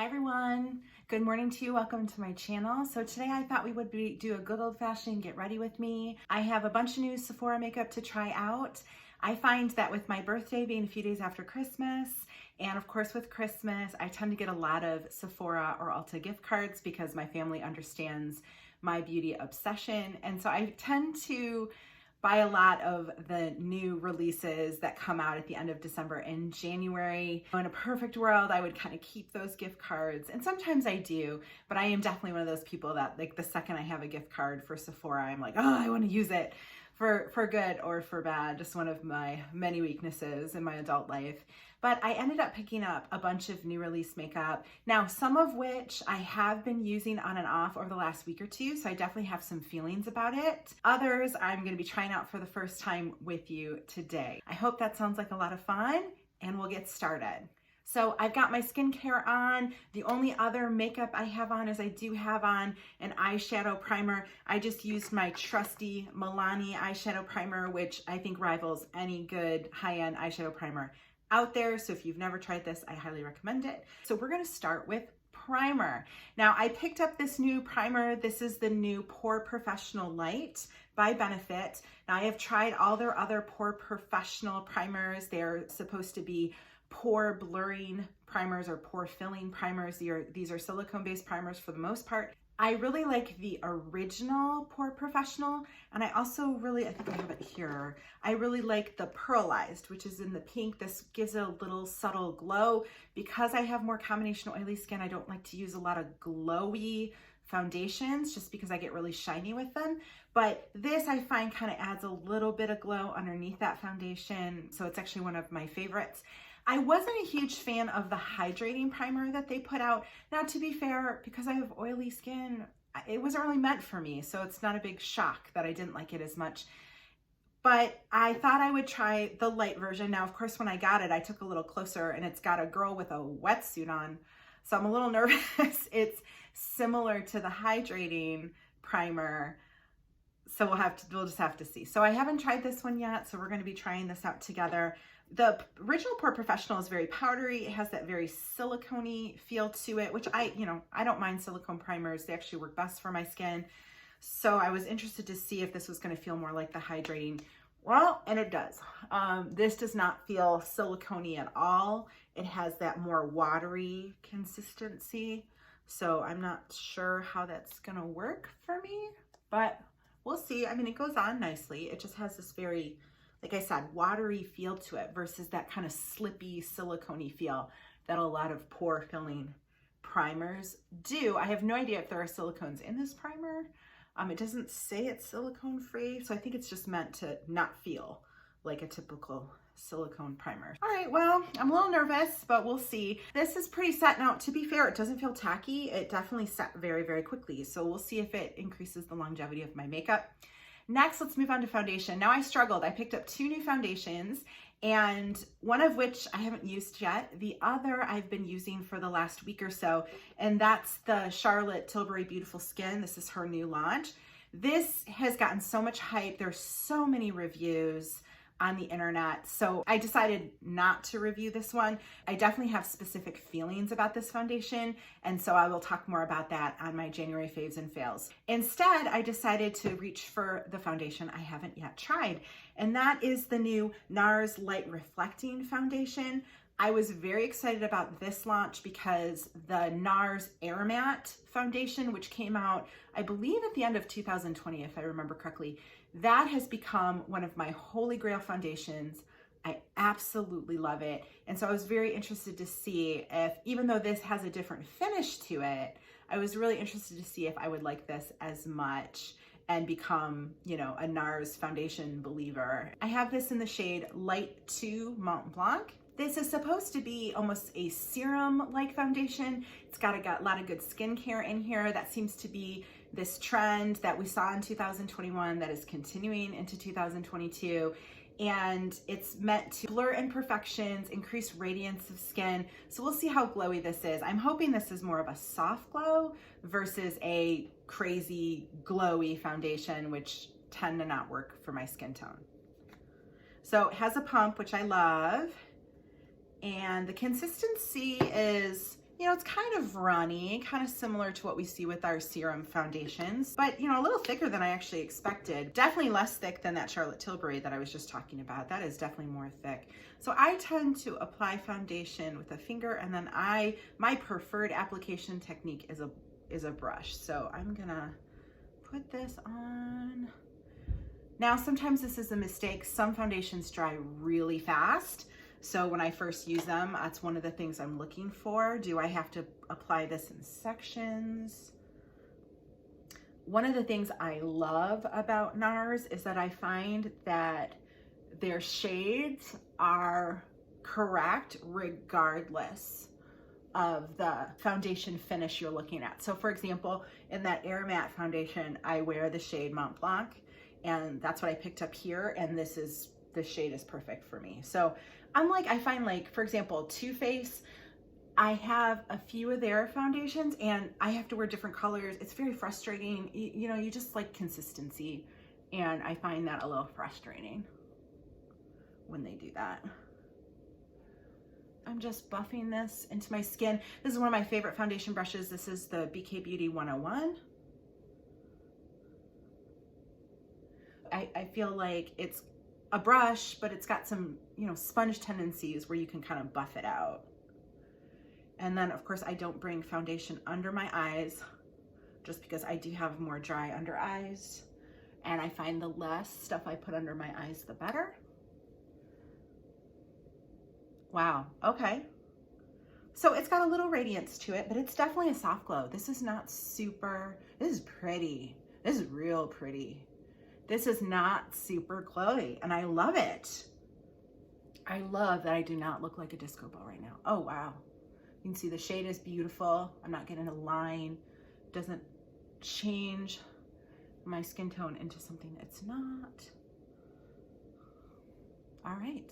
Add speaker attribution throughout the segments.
Speaker 1: Hi everyone, good morning to you. Welcome to my channel. So today I thought we would do a good old-fashioned get ready with me. I have a bunch of new Sephora makeup to try out. I find that with my birthday being a few days after Christmas, and of course with Christmas, I tend to get a lot of Sephora or Ulta gift cards because my family understands my beauty obsession. And so I tend to buy a lot of the new releases that come out at the end of December and January. In a perfect world, I would kind of keep those gift cards, and sometimes I do, but I am definitely one of those people that, like, the second I have a gift card for Sephora, I'm like, oh, I want to use it for good or for bad, just one of my many weaknesses in my adult life. But I ended up picking up a bunch of new release makeup. Now, some of which I have been using on and off over the last week or two, so I definitely have some feelings about it. Others I'm going to be trying out for the first time with you today. I hope that sounds like a lot of fun, and we'll get started. So I've got my skincare on. The only other makeup I have on is I do have on an eyeshadow primer. I just used my trusty Milani eyeshadow primer, which I think rivals any good high-end eyeshadow primer out there. So if you've never tried this, I highly recommend it. So we're gonna start with primer. Now I picked up this new primer. This is the new Pore Professional Light by Benefit. Now I have tried all their other Pore Professional primers. They're supposed to be pore blurring primers or pore filling primers. These are silicone-based primers for the most part. I really like the original Pore Professional, and I also really, I think I have it here, I really like the Pearlized, which is in the pink. This gives a little subtle glow. Because I have more combination oily skin, I don't like to use a lot of glowy foundations just because I get really shiny with them. But this I find kind of adds a little bit of glow underneath that foundation, so it's actually one of my favorites. I wasn't a huge fan of the hydrating primer that they put out. Now, to be fair, because I have oily skin, it wasn't really meant for me, so it's not a big shock that I didn't like it as much. But I thought I would try the light version. Now, of course, when I got it, I took a little closer, and it's got a girl with a wetsuit on, so I'm a little nervous. It's similar to the hydrating primer, so we'll just have to see. So I haven't tried this one yet, so we're going to be trying this out together. The original Pore Professional is very powdery. It has that very silicone-y feel to it, which I don't mind silicone primers. They actually work best for my skin. So I was interested to see if this was going to feel more like the hydrating. Well, and it does. This does not feel silicone-y at all. It has that more watery consistency. So I'm not sure how that's going to work for me, but we'll see. I mean, it goes on nicely. It just has this very, like I said, watery feel to it versus that kind of slippy silicone-y feel that a lot of pore filling primers do. I have no idea if there are silicones in this primer. It doesn't say it's silicone free, so I think it's just meant to not feel like a typical silicone primer. All right, well, I'm a little nervous, but we'll see. This is pretty set. Now, to be fair, it doesn't feel tacky. It definitely set very, very quickly. So we'll see if it increases the longevity of my makeup. Next, let's move on to foundation. Now I struggled. I picked up two new foundations, and one of which I haven't used yet. The other I've been using for the last week or so, and that's the Charlotte Tilbury Beautiful Skin. This is her new launch. This has gotten so much hype. There's so many reviews on the internet, so I decided not to review this one. I definitely have specific feelings about this foundation, and so I will talk more about that on my January faves and fails. Instead, I decided to reach for the foundation I haven't yet tried, and that is the new NARS Light Reflecting Foundation. I was very excited about this launch because the NARS Air Matte foundation, which came out, I believe, at the end of 2020, if I remember correctly, that has become one of my holy grail foundations. I absolutely love it. And so I was very interested to see if, even though this has a different finish to it, I was really interested to see if I would like this as much and become, a NARS foundation believer. I have this in the shade Light 2 Mont Blanc. This is supposed to be almost a serum-like foundation. It's got a lot of good skincare in here. That seems to be this trend that we saw in 2021 that is continuing into 2022. And it's meant to blur imperfections, increase radiance of skin. So we'll see how glowy this is. I'm hoping this is more of a soft glow versus a crazy glowy foundation, which tend to not work for my skin tone. So it has a pump, which I love. And the consistency is You know, it's kind of runny, kind of similar to what we see with our serum foundations, but you know, a little thicker than I actually expected. Definitely less thick than that Charlotte Tilbury that I was just talking about. That is definitely more thick. So I tend to apply foundation with a finger, and then my preferred application technique is a brush. So I'm gonna put this on. Now, sometimes this is a mistake. Some foundations dry really fast. So when I first use them, that's one of the things I'm looking for. Do I have to apply this in sections? One of the things I love about NARS is that I find that their shades are correct regardless of the foundation finish you're looking at. So for example, in that Air Matte foundation, I wear the shade Mont Blanc, and that's what I picked up here, and the shade is perfect for me. So I find, like, for example, Too Faced, I have a few of their foundations and I have to wear different colors. It's very frustrating. You know, you just like consistency, and I find that a little frustrating when they do that. I'm just buffing this into my skin. This is one of my favorite foundation brushes. This is the BK Beauty 101. I feel like it's a brush, but it's got some, you know, sponge tendencies where you can kind of buff it out. And then of course I don't bring foundation under my eyes just because I do have more dry under eyes, and I find the less stuff I put under my eyes, the better. Wow, okay. So it's got a little radiance to it, but it's definitely a soft glow. This is not super, this is pretty. This is real pretty. This is not super glowy, and I love it. I love that I do not look like a disco ball right now. Oh, wow. You can see the shade is beautiful. I'm not getting a line. Doesn't change my skin tone into something it's not. All right.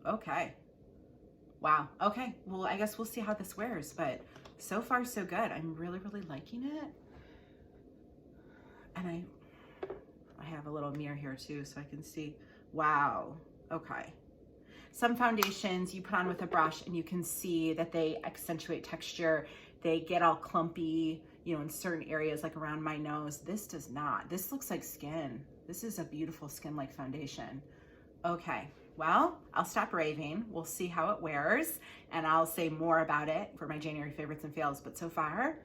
Speaker 1: Okay. Wow. Okay. Well, I guess we'll see how this wears, but so far so good. I'm really, really liking it. And I have a little mirror here too, so I can see. Wow. Okay. Some foundations you put on with a brush and you can see that they accentuate texture. They get all clumpy, you know, in certain areas, like around my nose. This does not. This looks like skin. This is a beautiful skin-like foundation. Okay. Well, I'll stop raving. We'll see how it wears, and I'll say more about it for my January favorites and fails. But so far,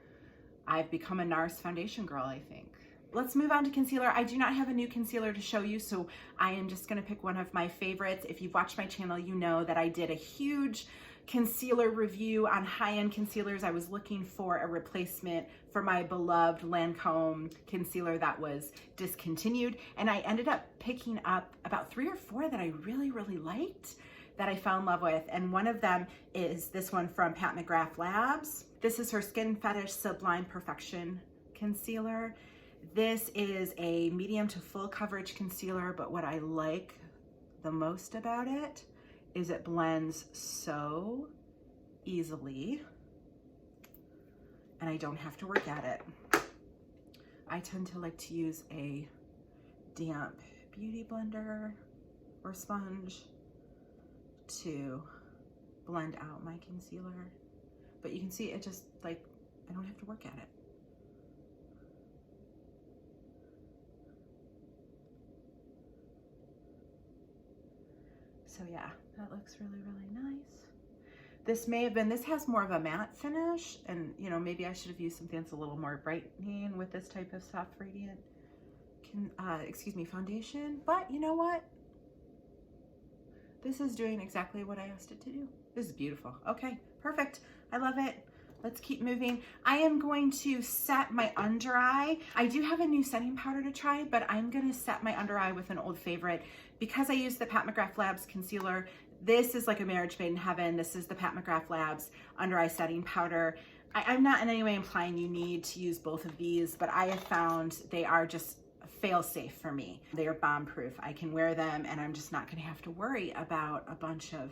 Speaker 1: I've become a NARS foundation girl, I think. Let's move on to concealer. I do not have a new concealer to show you, so I am just gonna pick one of my favorites. If you've watched my channel, you know that I did a huge concealer review on high-end concealers. I was looking for a replacement for my beloved Lancome concealer that was discontinued, and I ended up picking up about 3 or 4 that I really, really liked, that I fell in love with. And one of them is this one from Pat McGrath Labs. This is her Skin Fetish Sublime Perfection Concealer. This is a medium to full coverage concealer, but what I like the most about it is it blends so easily, and I don't have to work at it. I tend to like to use a damp beauty blender or sponge to blend out my concealer, but you can see it just, like, I don't have to work at it. So yeah, that looks really, really nice. This may have been, this has more of a matte finish, and you know, maybe I should have used something that's a little more brightening with this type of soft radiant foundation. But you know what? This is doing exactly what I asked it to do. This is beautiful. Okay, perfect. I love it. Let's keep moving. I am going to set my under eye. I do have a new setting powder to try, but I'm gonna set my under eye with an old favorite. Because I use the Pat McGrath Labs concealer, this is like a marriage made in heaven. This is the Pat McGrath Labs under eye setting powder. I'm not in any way implying you need to use both of these, but I have found they are just fail safe for me. They are bomb proof. I can wear them and I'm just not gonna have to worry about a bunch of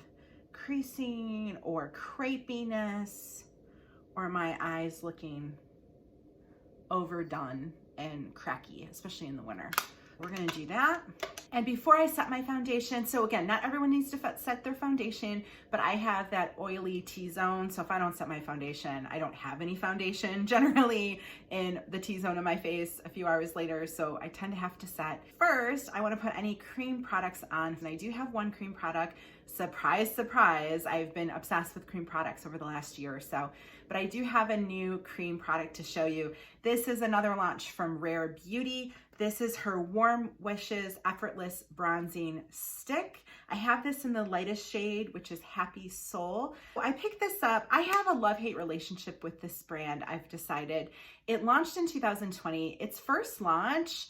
Speaker 1: creasing or crepiness, or my eyes looking overdone and cracky, especially in the winter. we're gonna do that. And before I set my foundation, so again, not everyone needs to set their foundation, but I have that oily T-zone. So if I don't set my foundation, I don't have any foundation generally in the T-zone of my face a few hours later. So I tend to have to set. First, I wanna put any cream products on, and I do have one cream product. Surprise, surprise, I've been obsessed with cream products over the last year or so, but I do have a new cream product to show you. This is another launch from Rare Beauty. This is her Warm Wishes Effortless Bronzing Stick. I have this in the lightest shade, which is Happy Soul. I picked this up. I have a love-hate relationship with this brand, I've decided. It launched in 2020. Its first launch,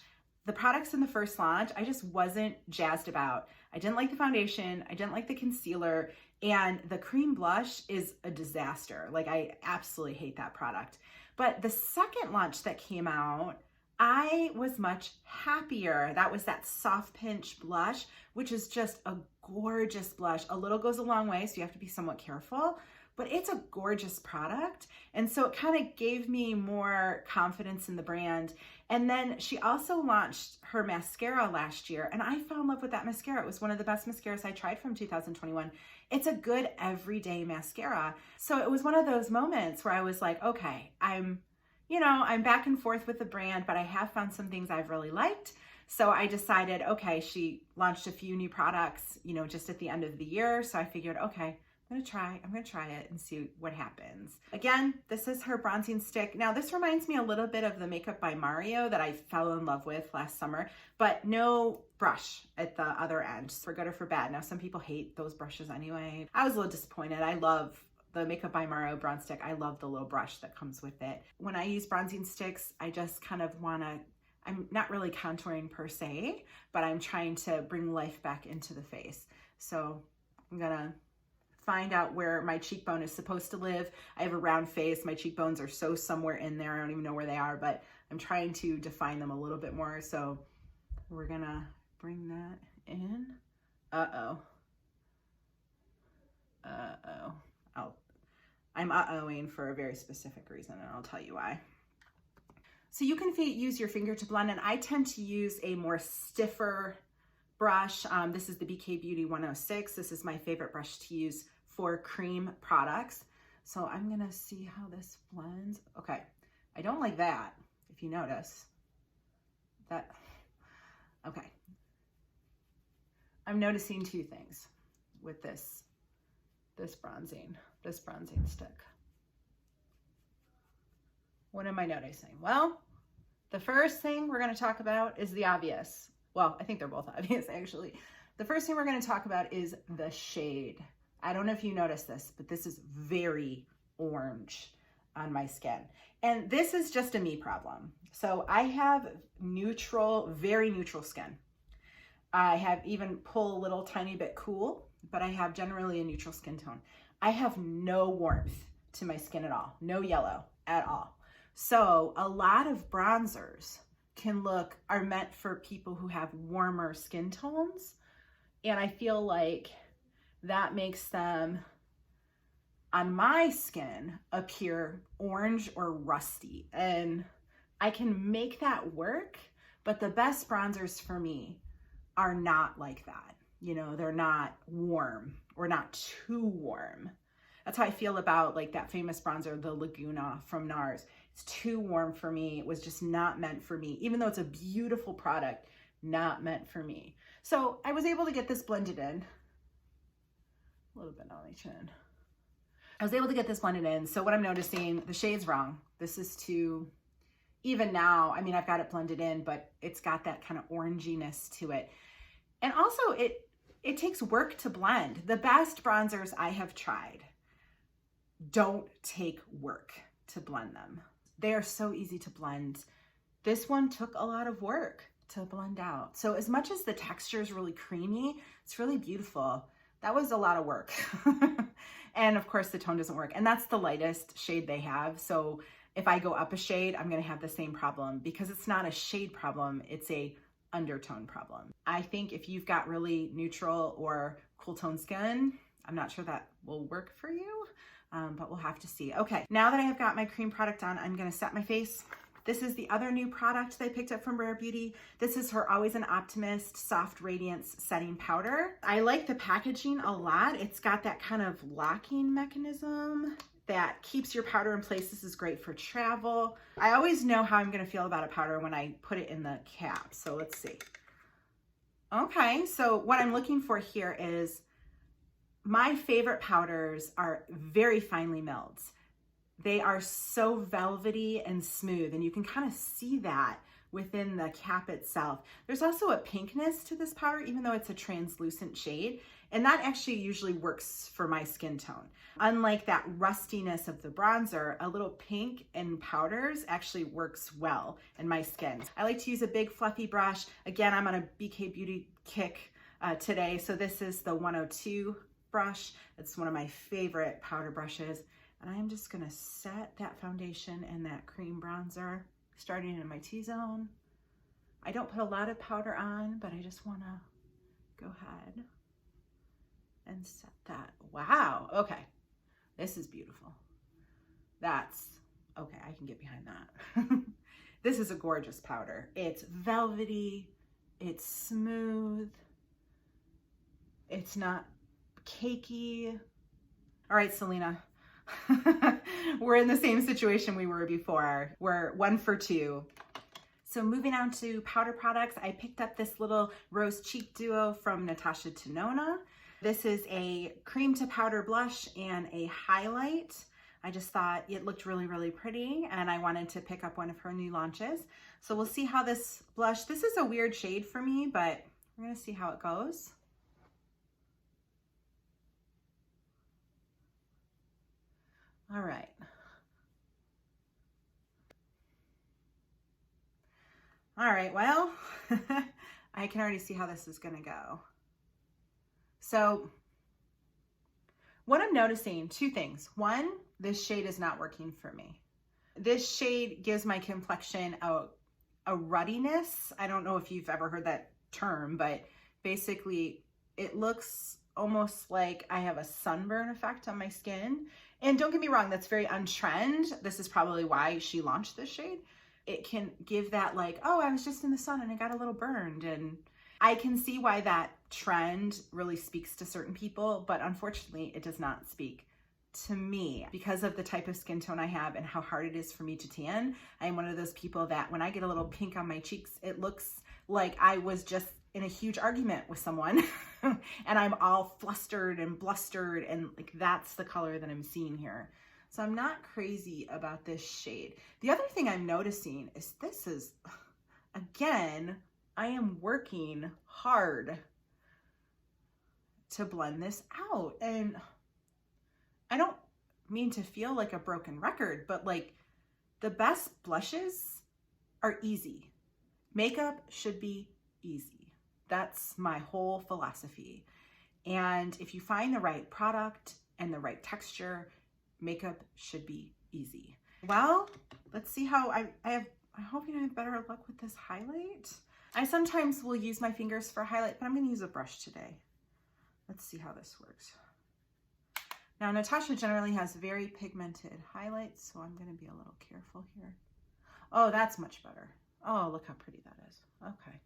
Speaker 1: the products in the first launch, I just wasn't jazzed about. I didn't like the foundation, I didn't like the concealer, and the cream blush is a disaster. Like, I absolutely hate that product. But the second launch that came out, I was much happier. That was that Soft Pinch blush, which is just a gorgeous blush. A little goes a long way, so you have to be somewhat careful, but it's a gorgeous product. And so it kind of gave me more confidence in the brand. And then she also launched her mascara last year, and I fell in love with that mascara. It was one of the best mascaras I tried from 2021. It's a good everyday mascara. So it was one of those moments where I was like, okay, I'm back and forth with the brand, but I have found some things I've really liked. So I decided, okay, she launched a few new products, just at the end of the year. So I figured, okay, I'm gonna try it and see what happens. Again, this is her bronzing stick. Now this reminds me a little bit of the Makeup by Mario that I fell in love with last summer, but no brush at the other end, for good or for bad. Now some people hate those brushes anyway. I was a little disappointed. I love the Makeup by Mario bronze stick. I love the little brush that comes with it. When I use bronzing sticks, I just kind of I'm not really contouring per se, but I'm trying to bring life back into the face. So I'm gonna find out where my cheekbone is supposed to live. I have a round face. My cheekbones are so somewhere in there. I don't even know where they are, but I'm trying to define them a little bit more. So we're gonna bring that in. Uh-oh. I'm uh-ohing for a very specific reason, and I'll tell you why. So you can use your finger to blend, and I tend to use a more stiffer brush. This is the BK-Beauty 106. This is my favorite brush to use for cream products. So I'm gonna see how this blends. Okay, I don't like that, if you notice. Okay. I'm noticing two things with this bronzing stick. What am I noticing? Well, the first thing we're going to talk about is the obvious. Well, I think they're both obvious actually. The first thing we're going to talk about is the shade. I don't know if you noticed this, but this is very orange on my skin. And this is just a me problem. So I have neutral, very neutral skin. I have even pull a little tiny bit cool, but I have generally a neutral skin tone. I have no warmth to my skin at all, no yellow at all. So a lot of bronzers are meant for people who have warmer skin tones. And I feel like that makes them, on my skin, appear orange or rusty. And I can make that work, but the best bronzers for me are not like that. They're not warm or not too warm. That's how I feel about like that famous bronzer, the Laguna from NARS. It's too warm for me. It was just not meant for me. Even though it's a beautiful product, not meant for me. So I was able to get this blended in. A little bit on my chin. I was able to get this blended in. So what I'm noticing, the shade's wrong. This is too, even now, I mean, I've got it blended in, but it's got that kind of oranginess to it. And also it takes work to blend. The best bronzers I have tried don't take work to blend them. They are so easy to blend. This one took a lot of work to blend out. So as much as the texture is really creamy, it's really beautiful. That was a lot of work. And of course the tone doesn't work. And that's the lightest shade they have. So if I go up a shade, I'm gonna have the same problem because it's not a shade problem, it's a undertone problem. I think if you've got really neutral or cool tone skin, I'm not sure that will work for you, but we'll have to see. Okay, now that I have got my cream product on, I'm gonna set my face This is the other new product that I picked up from Rare Beauty. This is her Always an Optimist Soft Radiance Setting Powder. I like the packaging a lot. It's got that kind of locking mechanism that keeps your powder in place. This is great for travel. I always know how I'm gonna feel about a powder when I put it in the cap. So let's see. Okay, so what I'm looking for here is my favorite powders are very finely milled. They are so velvety and smooth, and you can kind of see that within the cap itself. There's also a pinkness to this powder, even though it's a translucent shade, and that actually usually works for my skin tone. Unlike that rustiness of the bronzer, a little pink in powders actually works well in my skin. I like to use a big fluffy brush. Again, I'm on a BK kick today, so this is the 102 brush. It's one of my favorite powder brushes. And I'm just gonna set that foundation and that cream bronzer, starting in my T-zone. I don't put a lot of powder on, but I just wanna go ahead and set that. Wow, okay. This is beautiful. That's, okay, I can get behind that. This is a gorgeous powder. It's velvety, it's smooth, it's not cakey. All right, Selena. We're in the same situation we were before. We're 1 for 2. So moving on to powder products, I picked up this little rose cheek duo from Natasha Denona. This is a cream to powder blush and a highlight. I just thought it looked really, really pretty, and I wanted to pick up one of her new launches. So we'll see how this blush, this is a weird shade for me, but we're gonna see how it goes. All right. All right, well, I can already see how this is gonna go. So what I'm noticing, 2 things. 1, this shade is not working for me. This shade gives my complexion a ruddiness. I don't know if you've ever heard that term, but basically it looks almost like I have a sunburn effect on my skin. And don't get me wrong, that's very on-trend. This is probably why she launched this shade. It can give that like, oh, I was just in the sun and I got a little burned. And I can see why that trend really speaks to certain people, but unfortunately it does not speak to me because of the type of skin tone I have and how hard it is for me to tan. I am one of those people that when I get a little pink on my cheeks, it looks like I was just in a huge argument with someone and I'm all flustered and blustered, and like that's the color that I'm seeing here. So I'm not crazy about this shade. The other thing I'm noticing is this is, again, I am working hard to blend this out. And I don't mean to feel like a broken record, but like the best blushes are easy. Makeup should be easy. That's my whole philosophy. And if you find the right product and the right texture, makeup should be easy. Well, let's see how I'm hoping I have better luck with this highlight. I sometimes will use my fingers for a highlight, but I'm gonna use a brush today. Let's see how this works. Now, Natasha generally has very pigmented highlights, so I'm gonna be a little careful here. Oh, that's much better. Oh, look how pretty that is. Okay.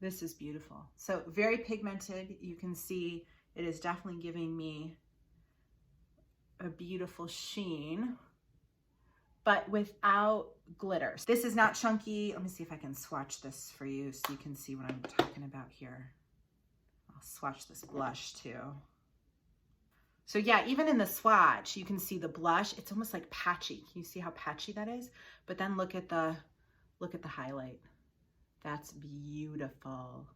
Speaker 1: This is beautiful. So very pigmented. You can see it is definitely giving me a beautiful sheen, but without glitter. This is not chunky. Let me see if I can swatch this for you so you can see what I'm talking about here. I'll swatch this blush too. So yeah, even in the swatch, you can see the blush. It's almost like patchy. Can you see how patchy that is? But then look at the highlight. That's beautiful.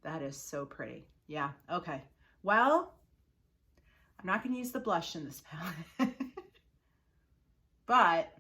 Speaker 1: That is so pretty. Yeah, okay. Well, I'm not gonna use the blush in this palette, but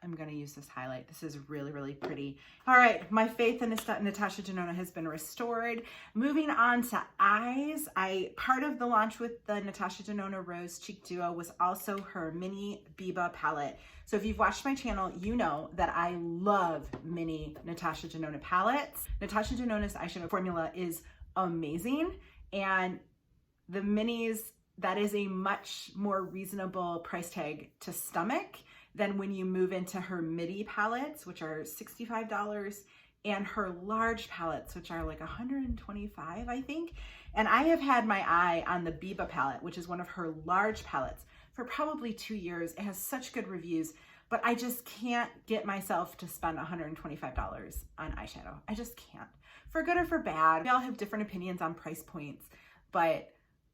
Speaker 1: I'm gonna use this highlight. This is really, really pretty. All right, my faith in Natasha Denona has been restored. Moving on to eyes. Part of the launch with the Natasha Denona Rose Cheek Duo was also her mini Biba palette. So if you've watched my channel, you know that I love mini Natasha Denona palettes. Natasha Denona's eyeshadow formula is amazing, and the minis that is a much more reasonable price tag to stomach than when you move into her midi palettes, which are $65, and her large palettes, which are like $125, I think. And I have had my eye on the Biba palette, which is one of her large palettes, for probably 2 years. It has such good reviews, but I just can't get myself to spend $125 on eyeshadow. I just can't. For good or for bad, we all have different opinions on price points, but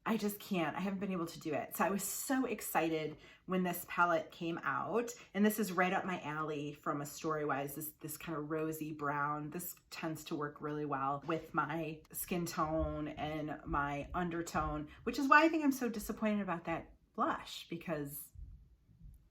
Speaker 1: I just can't. I haven't been able to do it. So I was so excited when this palette came out, and this is right up my alley from a story-wise, this kind of rosy brown. This tends to work really well with my skin tone and my undertone, which is why I think I'm so disappointed about that blush, because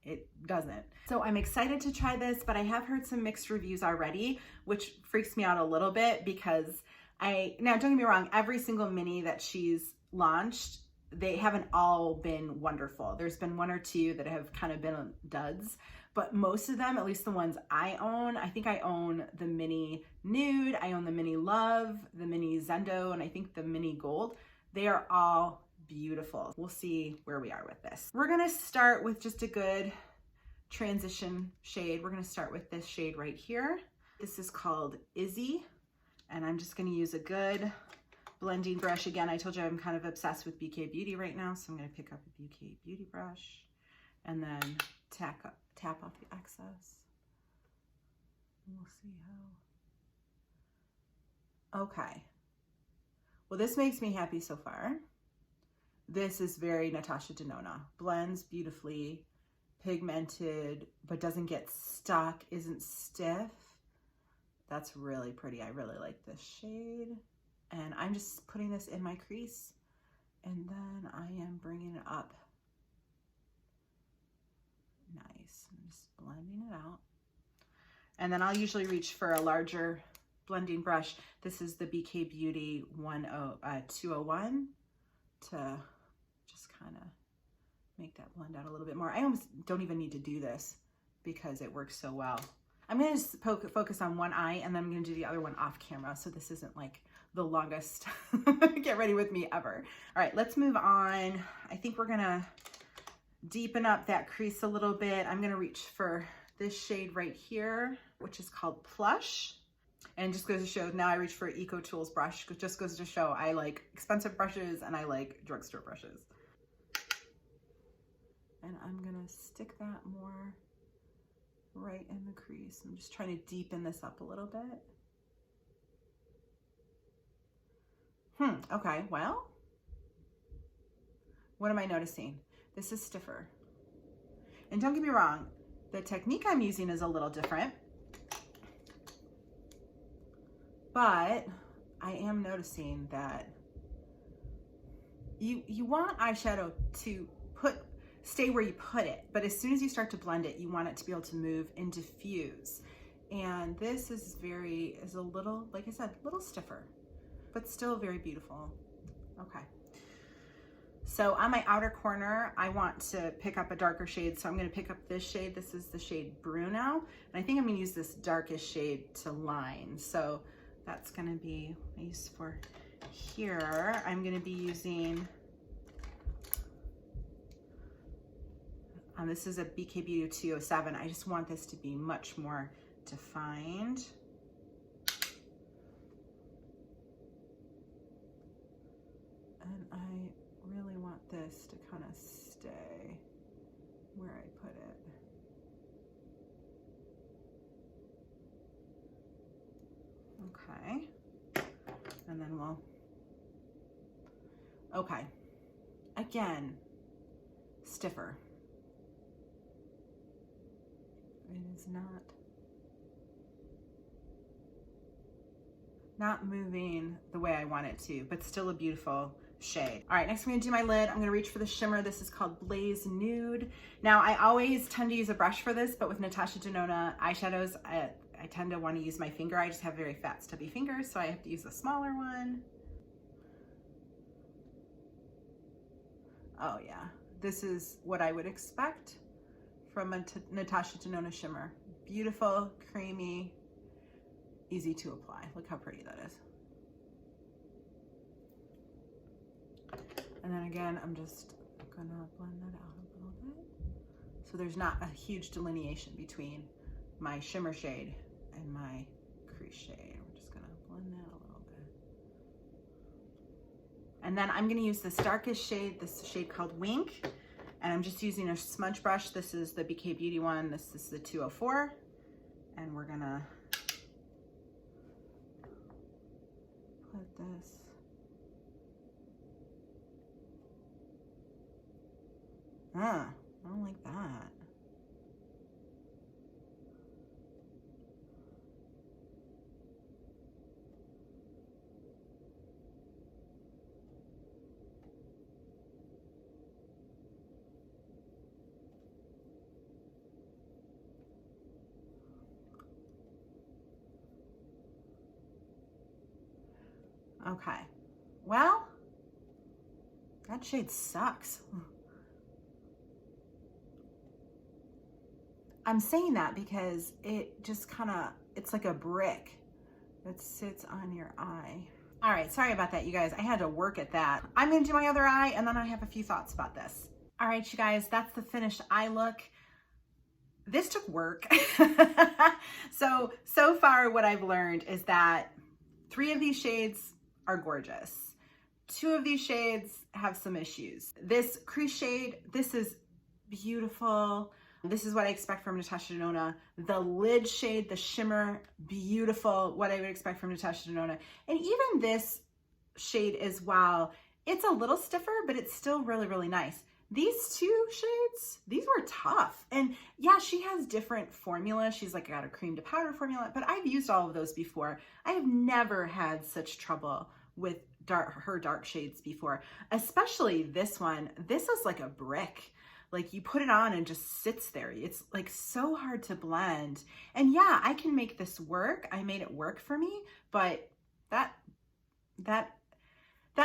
Speaker 1: it doesn't. So I'm excited to try this, but I have heard some mixed reviews already, which freaks me out a little bit, because now don't get me wrong, every single mini that she's launched, they haven't all been wonderful. There's been one or two that have kind of been duds, but most of them, at least the ones I own, I think I own the mini nude, I own the mini love, the mini Zendo, and I think the mini gold. They are all beautiful. We'll see where we are with this. We're gonna start with just a good transition shade. We're gonna start with this shade right here. This is called Izzy, and I'm just gonna use a good blending brush. Again, I told you I'm kind of obsessed with BK Beauty right now, so I'm going to pick up a BK Beauty brush and then tap off the excess. We'll see how. Okay. Well, this makes me happy so far. This is very Natasha Denona. Blends beautifully, pigmented, but doesn't get stuck, isn't stiff. That's really pretty. I really like this shade. And I'm just putting this in my crease, and then I am bringing it up. Nice. I'm just blending it out. And then I'll usually reach for a larger blending brush. This is the BK Beauty 201 to just kind of make that blend out a little bit more. I almost don't even need to do this because it works so well. I'm going to focus on one eye, and then I'm going to do the other one off camera, so this isn't like the longest get ready with me ever. All right, let's move on. I think we're going to deepen up that crease a little bit. I'm going to reach for this shade right here, which is called Plush. And just goes to show, now I reach for Eco Tools brush. It just goes to show I like expensive brushes and I like drugstore brushes. And I'm going to stick that more right in the crease. I'm just trying to deepen this up a little bit. Okay, well, what am I noticing? This is stiffer. And don't get me wrong, the technique I'm using is a little different, but I am noticing that you want eyeshadow to stay where you put it, but as soon as you start to blend it, you want it to be able to move and diffuse. And this is a little, like I said, a little stiffer, but still very beautiful. Okay. So on my outer corner, I want to pick up a darker shade. So I'm going to pick up this shade. This is the shade Bruno. And I think I'm going to use this darkest shade to line. So that's going to be nice for here. I'm going to be using, this is a BK Beauty 207. I just want this to be much more defined. And I really want this to kind of stay where I put it. Okay. And then okay. Again, stiffer. It is not moving the way I want it to, but still a beautiful shade. All right, next I'm gonna do my lid. I'm gonna reach for the shimmer. This is called Blaze Nude. Now, I always tend to use a brush for this, but with Natasha Denona eyeshadows, I tend to wanna use my finger. I just have very fat, stubby fingers, so I have to use a smaller one. Oh yeah, this is what I would expect from a Natasha Denona shimmer. Beautiful, creamy, easy to apply. Look how pretty that is. And then again, I'm just gonna blend that out a little bit. So there's not a huge delineation between my shimmer shade and my crease shade. We're just gonna blend that a little bit. And then I'm gonna use this darkest shade, this shade called Wink, and I'm just using a smudge brush. This is the BK one, this is the 204, and we're gonna put this I don't like that. Okay, well, that shade sucks. I'm saying that because it just kind of, it's like a brick that sits on your eye. All right, sorry about that, you guys. I had to work at that. I'm gonna do my other eye, and then I have a few thoughts about this. All right, you guys, that's the finished eye look. This took work. So far what I've learned is that 3 of these shades are gorgeous. 2 of these shades have some issues. This crease shade, this is beautiful. This is what I expect from Natasha Denona. The lid shade, the shimmer, beautiful, what I would expect from Natasha Denona. And even this shade as well, it's a little stiffer, but it's still really, really nice. These 2 shades, these were tough. And yeah, she has different formulas. She's like got a cream to powder formula, but I've used all of those before. I have never had such trouble with her dark shades before, especially this one. This is like a brick. Like you put it on and just sits there. It's like so hard to blend. And yeah, I can make this work. I made it work for me, but that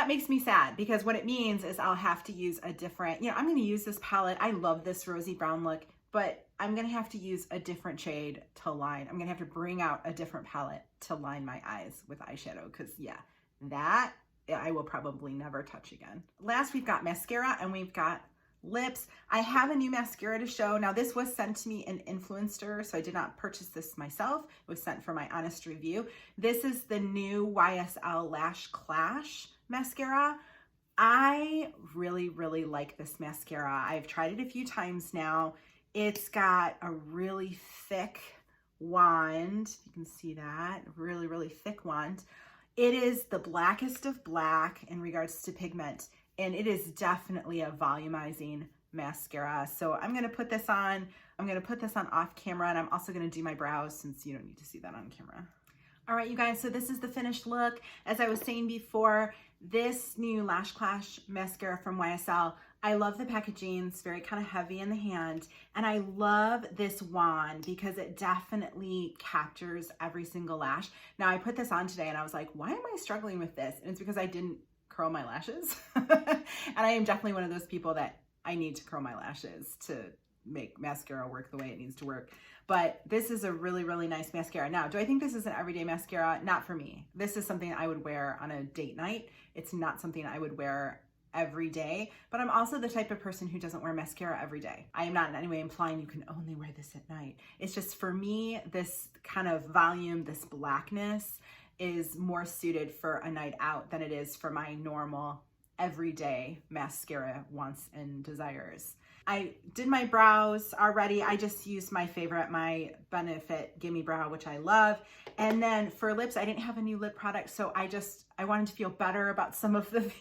Speaker 1: makes me sad because what it means is I'll have to use a different, I'm going to use this palette. I love this rosy brown look, but I'm going to have to use a different shade to line. I'm going to have to bring out a different palette to line my eyes with eyeshadow because yeah, that I will probably never touch again. Last, we've got mascara and we've got lips. I have a new mascara to show. Now this was sent to me in Influencer, so I did not purchase this myself. It was sent for my honest review. This is the new YSL Lash Clash mascara. I really, really like this mascara. I've tried it a few times now. It's got a really thick wand. You can see that, really, really thick wand. It is the blackest of black in regards to pigment. And it is definitely a volumizing mascara. So I'm gonna put this on. I'm gonna put this on off camera, and I'm also gonna do my brows since you don't need to see that on camera. All right, you guys, so this is the finished look. As I was saying before, this new Lash Clash mascara from YSL, I love the packaging. It's very kind of heavy in the hand. And I love this wand because it definitely captures every single lash. Now I put this on today and I was like, why am I struggling with this? And it's because I didn't curl my lashes. And I am definitely one of those people that I need to curl my lashes to make mascara work the way it needs to work. But this is a really, really nice mascara. Now, do I think this is an everyday mascara? Not for me. This is something I would wear on a date night. It's not something I would wear every day, but I'm also the type of person who doesn't wear mascara every day. I am not in any way implying you can only wear this at night. It's just for me, this kind of volume, this blackness is more suited for a night out than it is for my normal everyday mascara wants and desires. I did my brows already. I just used my favorite, my Benefit Gimme Brow, which I love. And then for lips, I didn't have a new lip product, so I wanted to feel better about some of the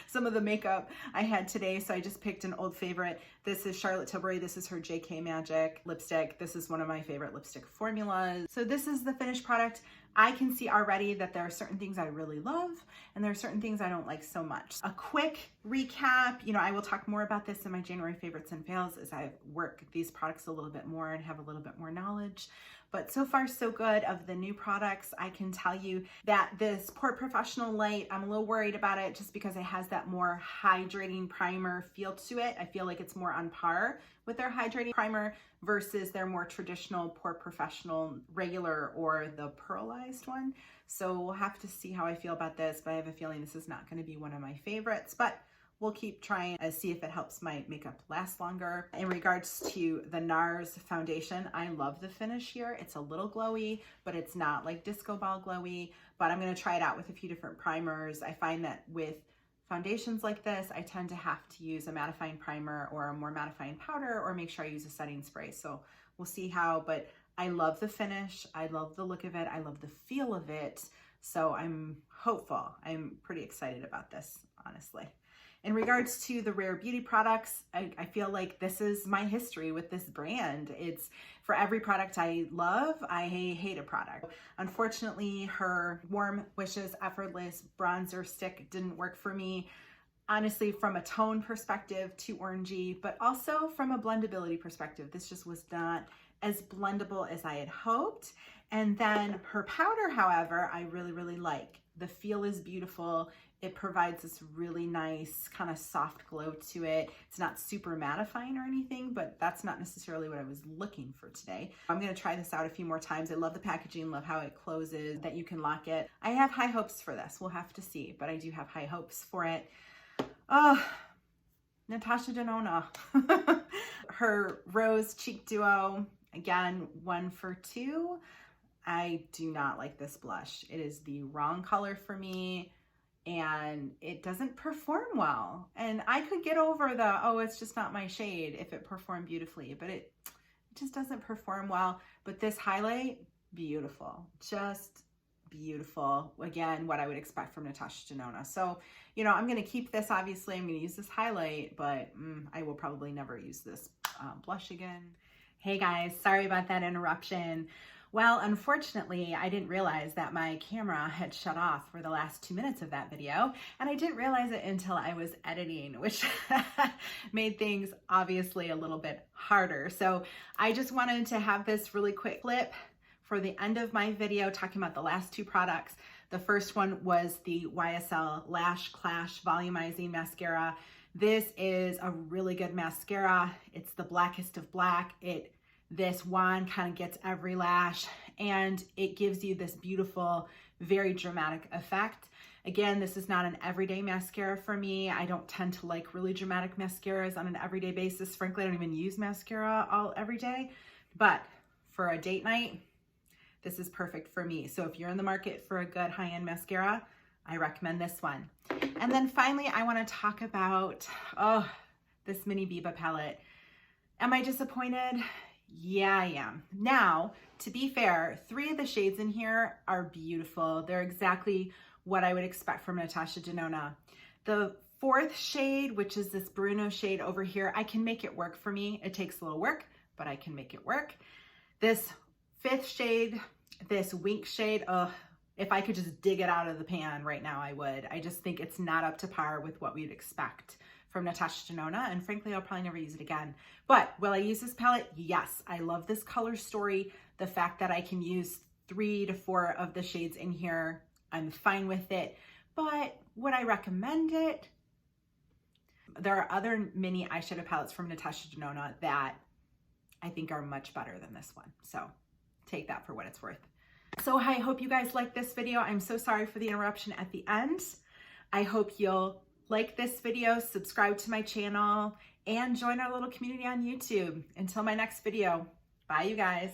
Speaker 1: some of the makeup I had today. So I just picked an old favorite. This is Charlotte Tilbury. This is her JK Magic lipstick. This is one of my favorite lipstick formulas. So this is the finished product. I can see already that there are certain things I really love and there are certain things I don't like so much. A quick recap, I will talk more about this in my January favorites and fails as I work these products a little bit more and have a little bit more knowledge. But so far so good of the new products. I can tell you that this Port Professional Light, I'm a little worried about it just because it has that more hydrating primer feel to it. I feel like it's more on par with their hydrating primer versus their more traditional Port Professional regular or the pearlized one. So we'll have to see how I feel about this, but I have a feeling this is not going to be one of my favorites, but we'll keep trying to see if it helps my makeup last longer. In regards to the NARS foundation, I love the finish here. It's a little glowy, but it's not like disco ball glowy, but I'm gonna try it out with a few different primers. I find that with foundations like this, I tend to have to use a mattifying primer or a more mattifying powder, or make sure I use a setting spray. So we'll see how, but I love the finish. I love the look of it. I love the feel of it. So I'm hopeful. I'm pretty excited about this, honestly. In regards to the Rare Beauty products, I feel like this is my history with this brand. It's for every product I love, I hate a product. Unfortunately, her Warm Wishes Effortless bronzer stick didn't work for me. Honestly, from a tone perspective, too orangey, but also from a blendability perspective, this just was not as blendable as I had hoped. And then her powder, however, I really, really like. The feel is beautiful. It provides this really nice kind of soft glow to it. It's not super mattifying or anything, but that's not necessarily what I was looking for today. I'm gonna try this out a few more times. I love the packaging, love how it closes, that you can lock it. I have high hopes for this. We'll have to see, but I do have high hopes for it. Oh, Natasha Denona. Her Rose Cheek Duo, again, 1 for 2. I do not like this blush. It is the wrong color for me, and it doesn't perform well. And I could get over the, oh, it's just not my shade if it performed beautifully, but it just doesn't perform well. But this highlight, beautiful, just beautiful. Again, what I would expect from Natasha Denona. So, you know, I'm gonna keep this, obviously. I'm gonna use this highlight, but I will probably never use this blush again. Hey guys, sorry about that interruption. Well, unfortunately, I didn't realize that my camera had shut off for the last 2 minutes of that video, and I didn't realize it until I was editing, which made things obviously a little bit harder. So I just wanted to have this really quick clip for the end of my video talking about the last 2 products. The first one was the YSL Lash Clash Volumizing Mascara. This is a really good mascara. It's the blackest of black. This wand kind of gets every lash, and it gives you this beautiful, very dramatic effect. Again, this is not an everyday mascara for me. I don't tend to like really dramatic mascaras on an everyday basis. Frankly, I don't even use mascara every day, but for a date night, this is perfect for me. So if you're in the market for a good high-end mascara, I recommend this one. And then finally, I want to talk about, this mini Biba palette. Am I disappointed? Yeah, I am. Now, to be fair, 3 of the shades in here are beautiful. They're exactly what I would expect from Natasha Denona. The 4th shade, which is this Bruno shade over here, I can make it work for me. It takes a little work, but I can make it work. This 5th shade, this Wink shade, if I could just dig it out of the pan right now, I would. I just think it's not up to par with what we'd expect from Natasha Denona, and frankly, I'll probably never use it again. But will I use this palette? Yes, I love this color story. The fact that I can use 3 to 4 of the shades in here, I'm fine with it. But would I recommend it? There are other mini eyeshadow palettes from Natasha Denona that I think are much better than this one. So take that for what it's worth. So I hope you guys like this video. I'm so sorry for the interruption at the end. I hope you'll like this video, subscribe to my channel, and join our little community on YouTube. Until my next video, bye you guys.